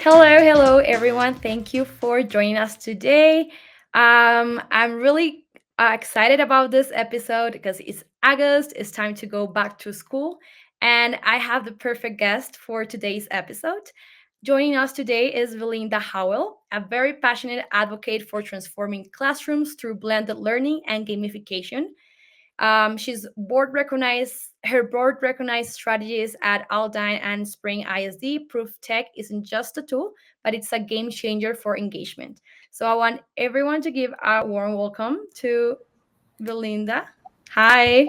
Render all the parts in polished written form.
Hello, everyone. Thank you for joining us today. I'm really excited about this episode because it's August. It's time to go back to school, and I have the perfect guest for today's episode. Joining us today is Belinda Howell, a very passionate advocate for transforming classrooms through blended learning and gamification. She's board recognized. Her board recognized strategies at Aldine and Spring ISD proof tech isn't just a tool, but it's a game changer for engagement. So I want everyone to give a warm welcome to Belinda. Hi.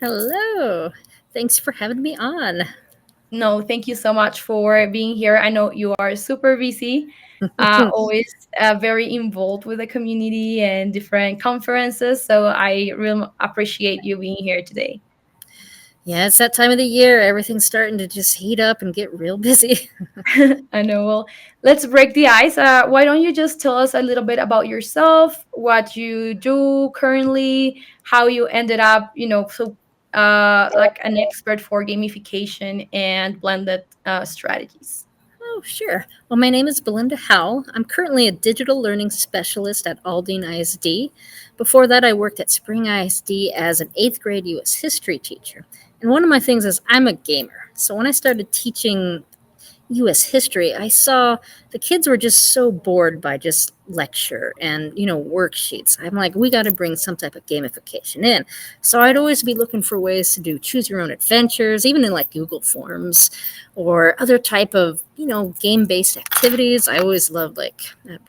Hello. Thanks for having me on. No, thank you so much for being here. I know you are super busy, always very involved with the community and different conferences. So I really appreciate you being here today. Yeah, it's that time of the year. Everything's starting to just heat up and get real busy. I know. Well, let's break the ice. Why don't you just tell us a little bit about yourself, what you do currently, how you ended up, like an expert for gamification and blended strategies. Oh, sure. Well, my name is Belinda Howell. I'm currently a digital learning specialist at Aldine ISD. Before that, I worked at Spring ISD as an eighth grade U.S. history teacher. And one of my things is I'm a gamer. So when I started teaching U.S. history, I saw the kids were just so bored by just lecture and worksheets. I'm like, we got to bring some type of gamification in. So I'd always be looking for ways to do choose your own adventures, even in like Google Forms or other type of game based activities. I always loved like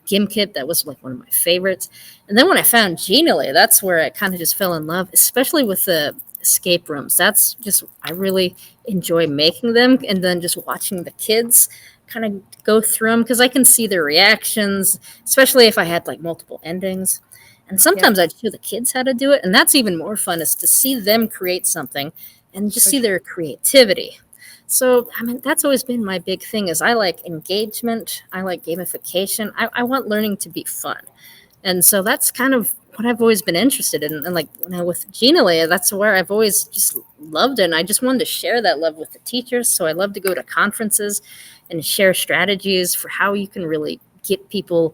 GimKit. That was like one of my favorites. And then when I found Genially, that's where I kind of just fell in love, especially with the escape rooms. That's just I really enjoy making them and then just watching the kids kind of go through them because I can see their reactions, especially if I had like multiple endings. And Yeah, sometimes I'd show the kids how to do it, and that's even more fun is to see them create something and just for see sure. their creativity. So I mean that's always been my big thing is I like engagement, I like gamification. I want learning to be fun. And so that's kind of what I've always been interested in. And like when I with Genially, that's where I've always just loved it. And I just wanted to share that love with the teachers. So I love to go to conferences and share strategies for how you can really get people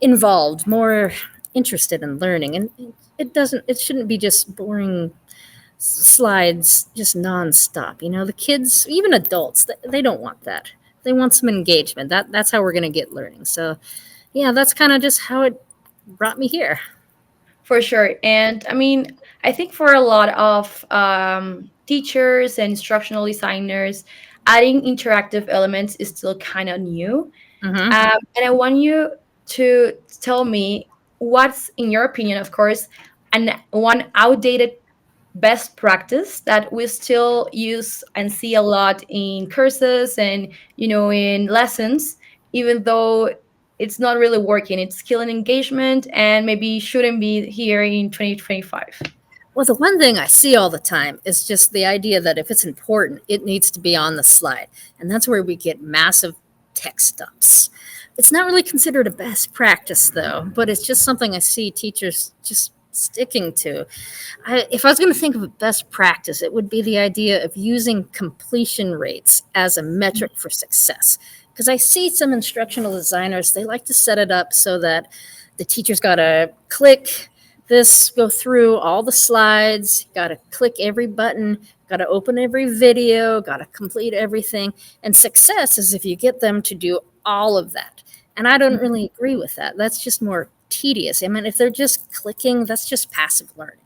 involved, more interested in learning. And it shouldn't be just boring slides just nonstop. The kids, even adults, they don't want that. They want some engagement. That's how we're going to get learning. So yeah, that's kind of just how it brought me here. For sure. And I mean, I think for a lot of teachers and instructional designers, adding interactive elements is still kind of new. Hmm. And I want you to tell me what's, in your opinion, of course, and one outdated best practice that we still use and see a lot in courses and in lessons, even though it's not really working. It's killing engagement and maybe shouldn't be here in 2025. Well, the one thing I see all the time is just the idea that if it's important, it needs to be on the slide. And that's where we get massive text dumps. It's not really considered a best practice, though, but it's just something I see teachers just sticking to. If I was going to think of a best practice, it would be the idea of using completion rates as a metric for success. Because I see some instructional designers, they like to set it up so that the teacher's got to click this, go through all the slides, got to click every button, got to open every video, got to complete everything. And success is if you get them to do all of that. And I don't really agree with that. That's just more tedious. I mean, if they're just clicking, that's just passive learning.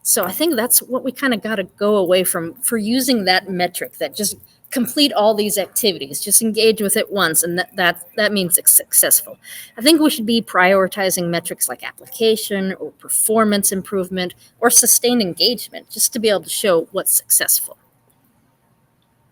So I think that's what we kind of got to go away from for using that metric that just complete all these activities, just engage with it once, and that means it's successful. I think we should be prioritizing metrics like application or performance improvement or sustained engagement just to be able to show what's successful.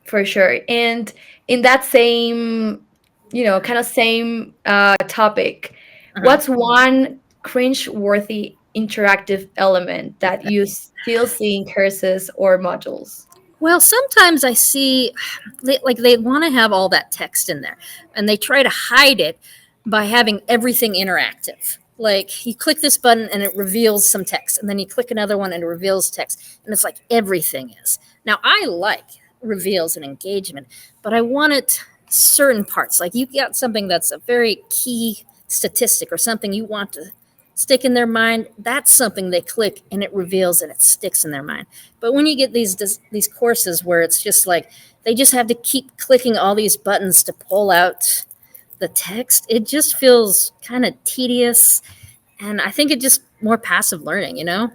For sure. And in that same, kind of same topic, Uh-huh. what's one cringe-worthy interactive element that you still see in courses or modules? Well, sometimes I see they want to have all that text in there and they try to hide it by having everything interactive. Like you click this button and it reveals some text, and then you click another one and it reveals text, and it's like everything is. Now, I like reveals and engagement, but I want it certain parts. Like you got something that's a very key statistic or something you want to stick in their mind, that's something they click and it reveals and it sticks in their mind. But when you get these courses where it's just like they just have to keep clicking all these buttons to pull out the text, it just feels kind of tedious, and I think it just more passive learning, you know?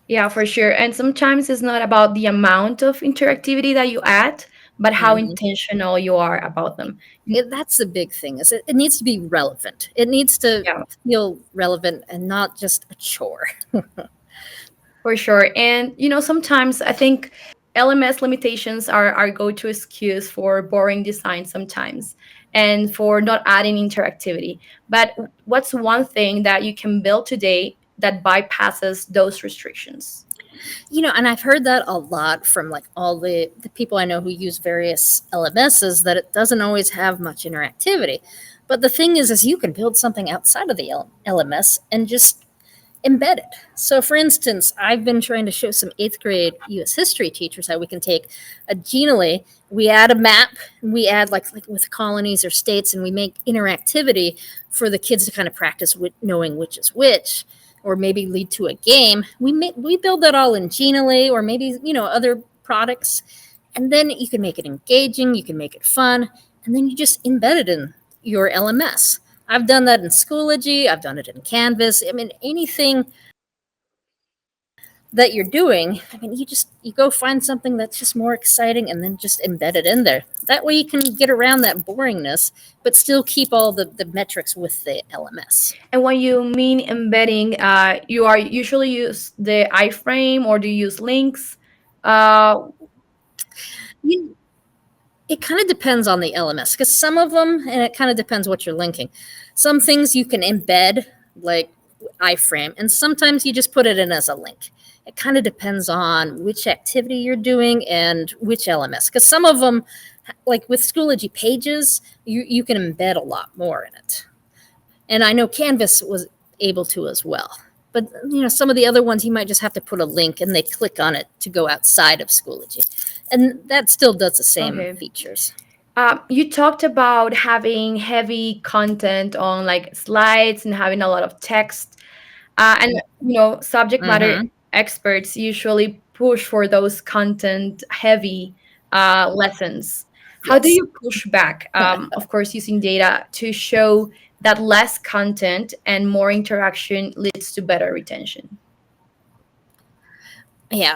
Yeah, for sure. And sometimes it's not about the amount of interactivity that you add, but how Mhm. intentional you are about them. That's the big thing is it needs to be relevant. It needs to Yeah, feel relevant and not just a chore. for sure. And sometimes I think LMS limitations are our go-to excuse for boring design sometimes and for not adding interactivity. But what's one thing that you can build today that bypasses those restrictions? And I've heard that a lot from like all the people I know who use various LMSs, that it doesn't always have much interactivity. But the thing is you can build something outside of the LMS and just embed it. So, for instance, I've been trying to show some eighth grade US history teachers how we can take a Genially, we add a map, we add like with colonies or states, and we make interactivity for the kids to kind of practice with knowing which is which, or maybe lead to a game. We build that all in Genially or maybe other products, and then you can make it engaging, you can make it fun, and then you just embed it in your LMS. I've done that in Schoology. I've done it in Canvas. I mean, anything that you're doing, I mean, you go find something that's just more exciting and then just embed it in there. That way you can get around that boringness, but still keep all the metrics with the LMS. And when you mean embedding, you are usually use the iframe or do you use links? Uh, You, it kind of depends on the LMS because some of them, and it kind of depends what you're linking. Some things you can embed, like iframe, and sometimes you just put it in as a link. It kind of depends on which activity you're doing and which LMS. Because some of them, like with Schoology pages, you can embed a lot more in it. And I know Canvas was able to as well. But some of the other ones you might just have to put a link and they click on it to go outside of Schoology. And that still does the same okay. features. You talked about having heavy content on like slides and having a lot of text. And subject matter Mm-hmm. experts usually push for those content heavy lessons. How do Yes. you push back? Of course, using data to show that less content and more interaction leads to better retention. Yeah,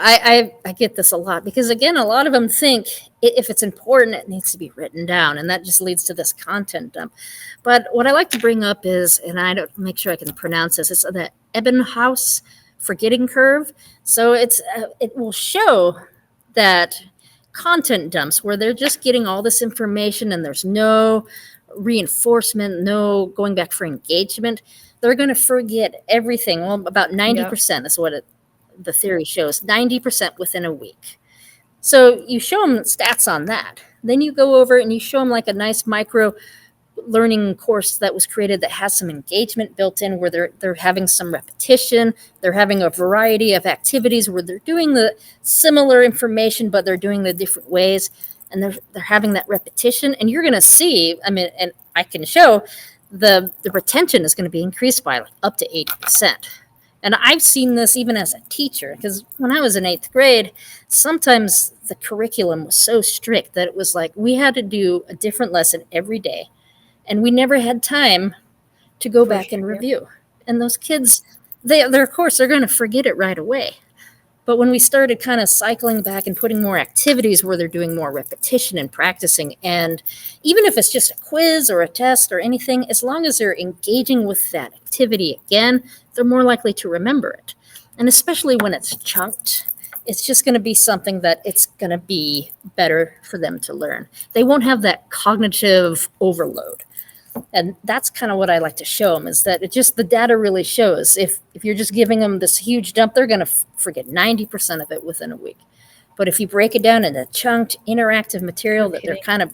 I get this a lot because again, a lot of them think if it's important, it needs to be written down, and that just leads to this content dump. But what I like to bring up is, and I don't make sure I can pronounce this, it's the Ebbinghaus forgetting curve. So it will show that content dumps where they're just getting all this information and there's no reinforcement, no going back for engagement. They're going to forget everything. Well, about Yeah. 90% is what the theory shows, 90% within a week. So you show them stats on that. Then you go over and you show them like a nice micro learning course that was created that has some engagement built in where they're having some repetition, they're having a variety of activities where they're doing the similar information but they're doing the different ways, and they're having that repetition, and you're going to see, I mean, and I can show the retention is going to be increased by like up to 80%. And I've seen this even as a teacher because when I was in eighth grade, sometimes the curriculum was so strict that it was like we had to do a different lesson every day, and we never had time to go For back sure. and Yeah. review. And those kids, they're of course they're going to forget it right away. But when we started kind of cycling back and putting more activities where they're doing more repetition and practicing, and even if it's just a quiz or a test or anything, as long as they're engaging with that activity again, they're more likely to remember it. And especially when it's chunked, it's just going to be something that it's going to be better for them to learn. They won't have that cognitive overload, and that's kind of what I like to show them, is that it just the data really shows if you're just giving them this huge dump, they're going to forget 90% of it within a week. But if you break it down into chunked interactive material that they're Okay. kind of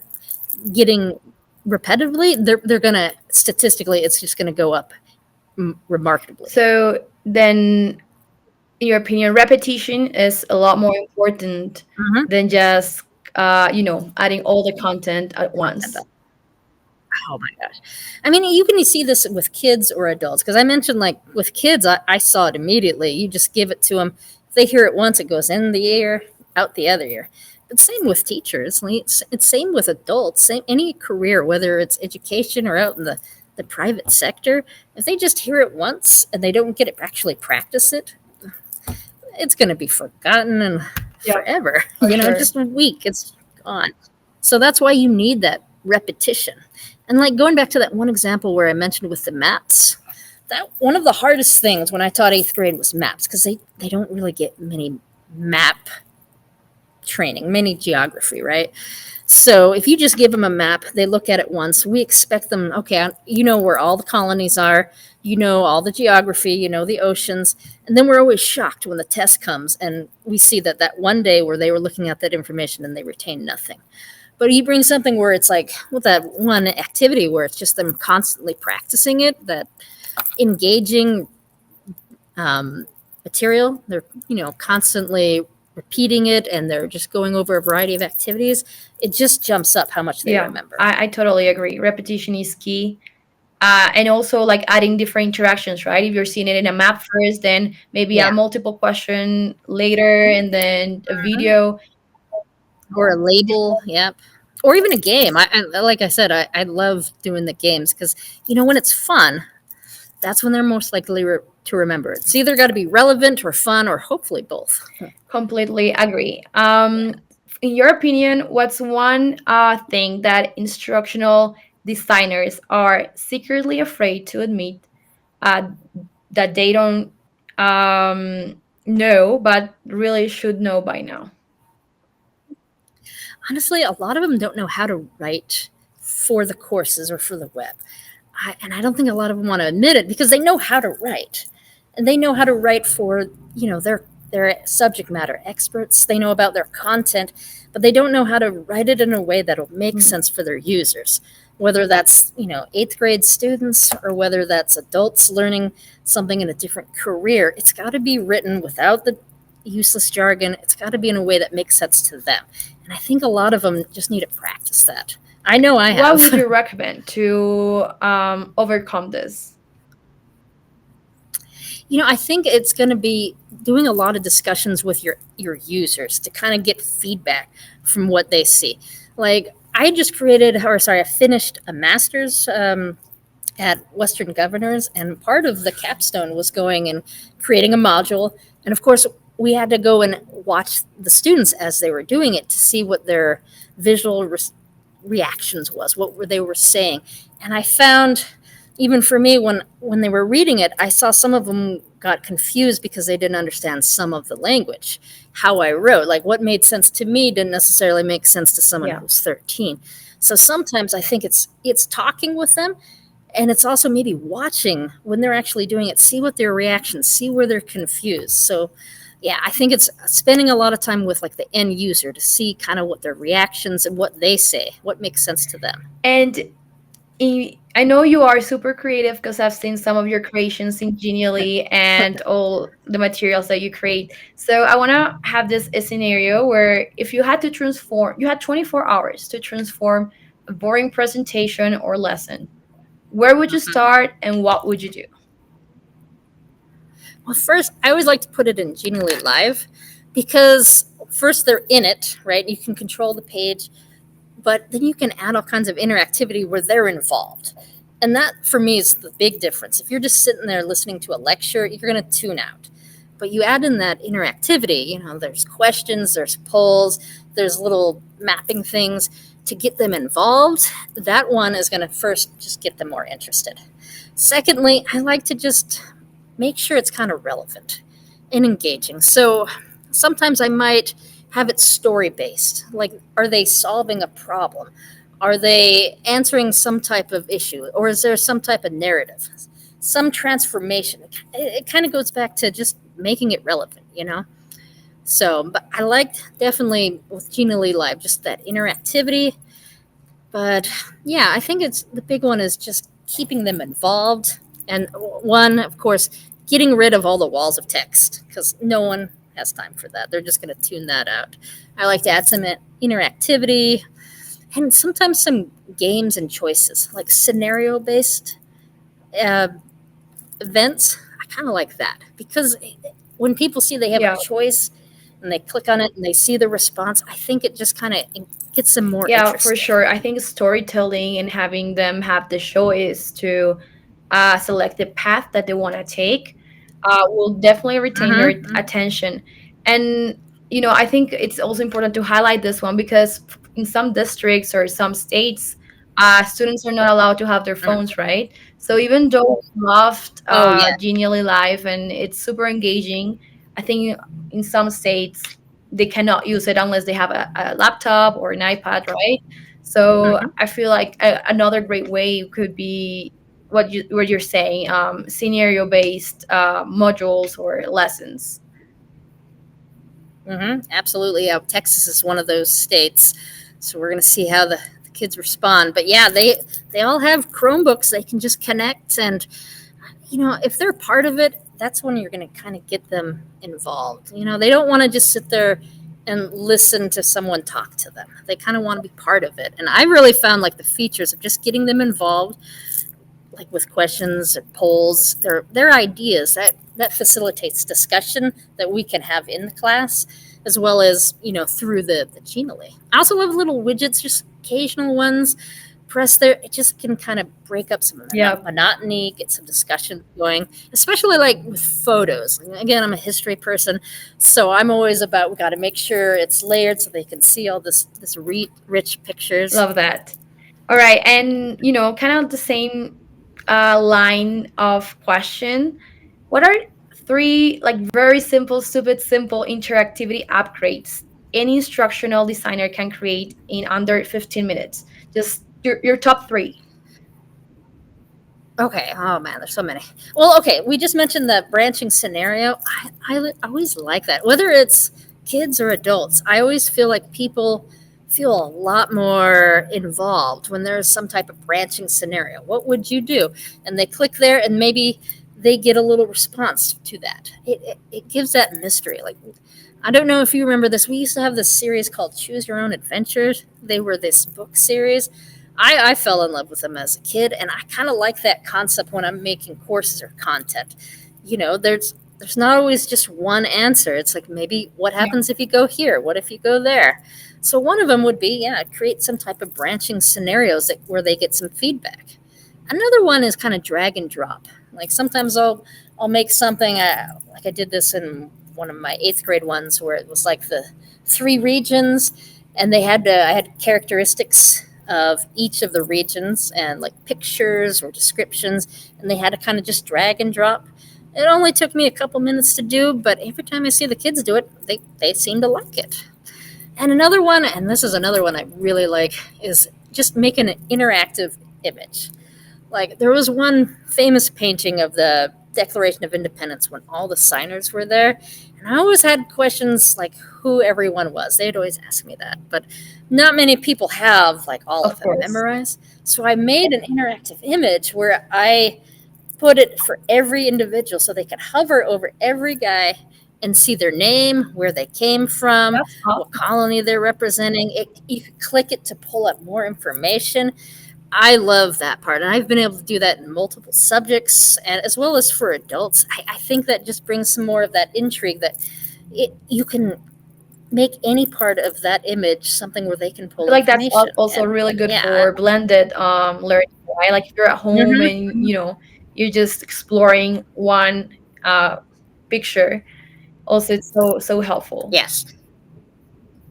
getting repetitively, they're going to statistically it's just going to go up remarkably. So then, in your opinion, repetition is a lot more important Hmm. than just adding all the content at once. Oh my gosh. I mean, you can see this with kids or adults because I mentioned like with kids, I saw it immediately. You just give it to them. If they hear it once, it goes in the ear, out the other ear. But same with teachers. Like, it's same with adults. Same any career, whether it's education or out in the private sector. If they just hear it once and they don't get it actually practice it, it's going to be forgotten and Yeah, forever. for sure. Just a week, it's gone. So that's why you need that repetition. And like going back to that one example where I mentioned with the maps, that one of the hardest things when I taught eighth grade was maps because they don't really get many map training, many geography, right? So if you just give them a map, they look at it once. We expect them, okay, you know where all the colonies are, you know all the geography, you know the oceans, and then we're always shocked when the test comes and we see that one day where they were looking at that information and they retained nothing. But you bring something where it's like with that one activity where it's just them constantly practicing it, that engaging material. They're, constantly repeating it and they're just going over a variety of activities. It just jumps up how much they Yeah, remember. I totally agree. Repetition is key. And also like adding different interactions, right? If you're seeing it in a map first, then maybe a Yeah. multiple question later, and then a video. Or a label. Yep. Or even a game. Like I said, I love doing the games because, when it's fun, that's when they're most likely to remember. It's either got to be relevant or fun or hopefully both. Completely agree. Yeah. In your opinion, what's one thing that instructional designers are secretly afraid to admit uh, that they don't know, but really should know by now? Honestly, a lot of them don't know how to write for the courses or for the web. And I don't think a lot of them want to admit it because they know how to write. And they know how to write for, their subject matter experts. They know about their content, but they don't know how to write it in a way that'll make Mm. sense for their users. Whether that's, eighth grade students or whether that's adults learning something in a different career, it's got to be written without the useless jargon. It's got to be in a way that makes sense to them. And I think a lot of them just need to practice that. I know I What have. would you recommend to overcome this? I think it's going to be doing a lot of discussions with your users to kind of get feedback from what they see. Like I just created, or sorry, I finished a master's at Western Governors, and part of the capstone was going and creating a module. And of course, we had to go and watch the students as they were doing it to see what their visual reactions was, they were saying. And I found, even for me, when they were reading it, I saw some of them got confused because they didn't understand some of the language. How I wrote, like what made sense to me, didn't necessarily make sense to someone Yeah. who's 13. So sometimes I think it's talking with them, and it's also maybe watching when they're actually doing it, see what their reactions, see where they're confused. So yeah, I think it's spending a lot of time with like the end user to see kind of what their reactions and what they say, what makes sense to them. And I know you are super creative because I've seen some of your creations in Genially and all the materials that you create. So I want to have this a scenario where if you had to transform, you had 24 hours to transform a boring presentation or lesson. Where would you start and what would you do? Well, first, I always like to put it in Genially Live because first they're in it, right? You can control the page, but then you can add all kinds of interactivity where they're involved. And that for me is the big difference. If you're just sitting there listening to a lecture, you're going to tune out. But you add in that interactivity, there's questions, there's polls, there's little mapping things to get them involved. That one is going to first just get them more interested. Secondly, I like to just make sure it's kind of relevant and engaging. So sometimes I might have it story based. Like, are they solving a problem? Are they answering some type of issue? Or is there some type of narrative? Some transformation. It kind of goes back to just making it relevant. So, but I liked definitely with Genially Live just that interactivity. But yeah, I think it's the big one is just keeping them involved. And one, of course, getting rid of all the walls of text because no one has time for that. They're just going to tune that out. I like to add some interactivity and sometimes some games and choices, like scenario based uh, events. I kind of like that because when people see they have a Yeah. choice and they click on it and they see the response, I think it just kind of gets them more Yeah, for interested. sure. I think storytelling and having them have the choice to select the path that they want to take will definitely retain their Mm-hmm. attention. And, I think it's also important to highlight this one because in some districts or some states, students are not allowed to have their phones, right? So even though I loved Oh, yeah. Genially Live and it's super engaging, I think in some states they cannot use it unless they have a laptop or an iPad, right? So Mm-hmm. I feel like another great way could be what you're saying, scenario based modules or lessons. Mm-hmm. Absolutely. Yeah, Texas is one of those states, so we're going to see how the kids respond. But yeah, they all have Chromebooks. They can just connect, and if they're part of it, that's when you're going to kind of get them involved. They don't want to just sit there and listen to someone talk to them. They kind of want to be part of it. And I really found like the features of just getting them involved, like with questions or polls, their ideas that facilitates discussion that we can have in the class, as well as through the Genially. I also love little widgets, just occasional ones. Press there, it just can kind of break up some Yeah, monotony, get some discussion going, especially like with photos. Again, I'm a history person, so I'm always about we got to make sure it's layered so they can see all this rich pictures. love that. All right, and kind of the same line of question. What are three like very simple, stupid, simple interactivity upgrades any instructional designer can create in under 15 minutes? Just your top three. Okay. Oh man, there's so many. Well, okay, we just mentioned the branching scenario. I always like that. Whether it's kids or adults, I always feel like people feel a lot more involved when there's some type of branching scenario. What would you do? And they click there, and maybe they get a little response to that. It gives that mystery. Like, I don't know if you remember this. We used to have this series called Choose Your Own Adventures. They were this book series. I fell in love with them as a kid, and I kind of like that concept when I'm making courses or content. There's not always just one answer. It's like maybe what happens if you go here? What if you go there? So one of them would be, yeah, create some type of branching scenarios where they get some feedback. Another one is kind of drag and drop. Like sometimes I'll make something like I did this in one of my eighth grade ones where it was like the three regions, and I had characteristics of each of the regions and like pictures or descriptions, and they had to kind of just drag and drop. It only took me a couple minutes to do, but every time I see the kids do it, they seem to like it. And another one, and this is another one I really like, is just make an interactive image. Like there was one famous painting of the Declaration of Independence when all the signers were there, and I always had questions like who everyone was. They'd always ask me that, but not many people have like all of Of them course. memorized. So I made an interactive image where I put it for every individual so they could hover over every guy and see their name, where they came from, That's what awesome. colony they're representing. You could click it to pull up more information. I love that part, and I've been able to do that in multiple subjects, and as well as for adults. I think that just brings some more of that intrigue that you can make any part of that image something where they can I pull feel like that's information. also And really good yeah, for blended learning, right? Like if you're at home and mhm. you're just exploring one uh picture. Also, it's so helpful. Yes,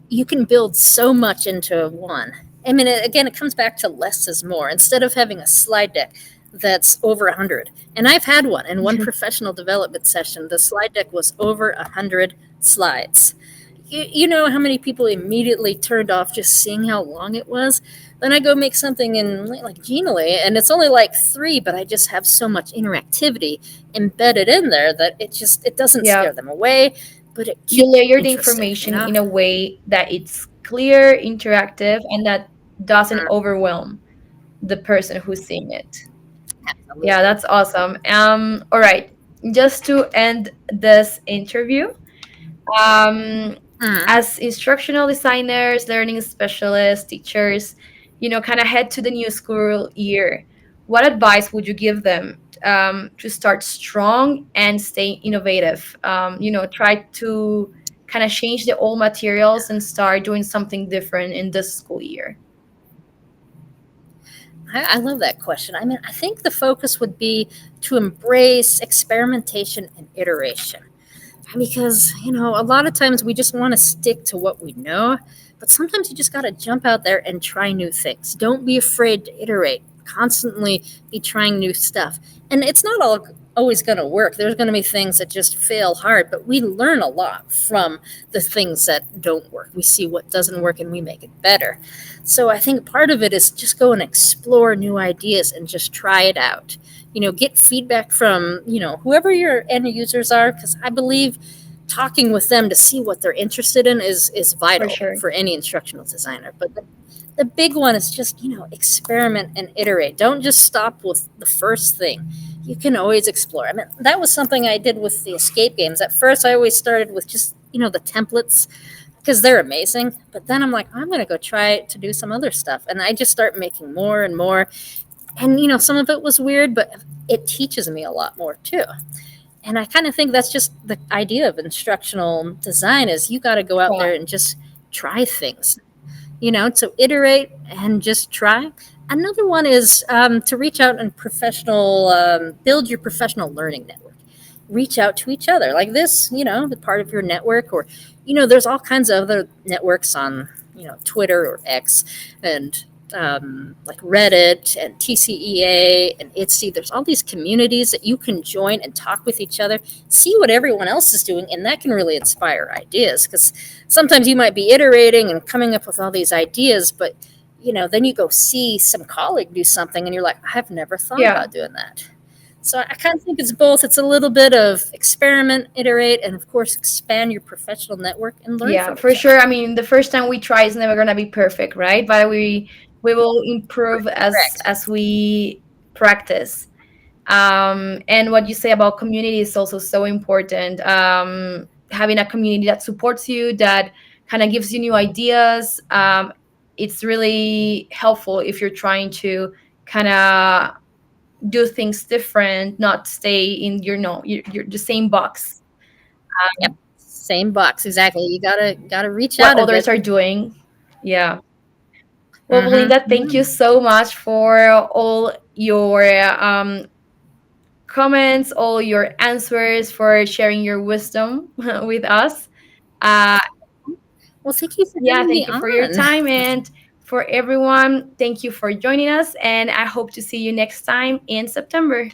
you can build so much into one. I mean, again, it comes back to less is more. Instead of having a slide deck that's over 100, and I've had one in one professional development session, the slide deck was over 100 slides. You know how many people immediately turned off just seeing how long it was? Then I go make something in like Genially, and it's only like three, but I just have so much interactivity embedded in there that it doesn't Yeah, scare them away, but it you keeps layer them the interested. information in a way that it's clear, interactive, and that doesn't Mm, overwhelm the person who's seeing it. Yeah, absolutely. that's awesome. All right. Just to end this interview, Um, Mhm. as instructional designers, learning specialists, teachers, kind of head to the new school year, what advice would you give them to start strong and stay innovative? Try to kind of change the old materials and start doing something different in this school year. I love that question. I mean, I think the focus would be to embrace experimentation and iteration. Because a lot of times we just want to stick to what we know, but sometimes you just got to jump out there and try new things. Don't be afraid to iterate, constantly be trying new stuff. And it's not all always going to work. There's going to be things that just fail hard, but we learn a lot from the things that don't work. We see what doesn't work and we make it better. So I think part of it is just go and explore new ideas and just try it out. Get feedback from whoever your end users are, because I believe talking with them to see what they're interested in is For vital sure. for any instructional designer. But the big one is just experiment and iterate. Don't just stop with the first thing. You can always explore. I mean, that was something I did with the escape games. At first I always started with just the templates, because they're amazing. But then I'm like, I'm going to go try to do some other stuff. And I just start making more and more. And some of it was weird, but it teaches me a lot more too. And I kind of think that's just the idea of instructional design, is you got to go out Yeah. there and just try things, to iterate and just try. Another one is to reach out and build your professional learning network. Reach out to each other like this, the part of your network, or, there's all kinds of other networks on, Twitter or X, and like Reddit and TCEA and ITSY. There's all these communities that you can join and talk with each other, see what everyone else is doing, and that can really inspire ideas. Because sometimes you might be iterating and coming up with all these ideas, but then you go see some colleague do something, and you're like, I've never thought Yeah. about doing that. So I kind of think it's both. It's a little bit of experiment, iterate, and of course expand your professional network and learn Yeah, from for each sure. other. I mean, the first time we try is never gonna be perfect, right? But we will improve Correct. as we practice. And what you say about community is also so important. Having a community that supports you, that kind of gives you new ideas. It's really helpful if you're trying to kind of do things different, not stay in your the same box. Yep. Same box, exactly. You gotta reach What out a others bit. are doing. Yeah. Well, Mm-hmm. Belinda, thank you so much for all your comments, all your answers, for sharing your wisdom with us. Uh, Well, thank you for yeah, having me thank you for your on. time. And for everyone, thank you for joining us. And I hope to see you next time in September.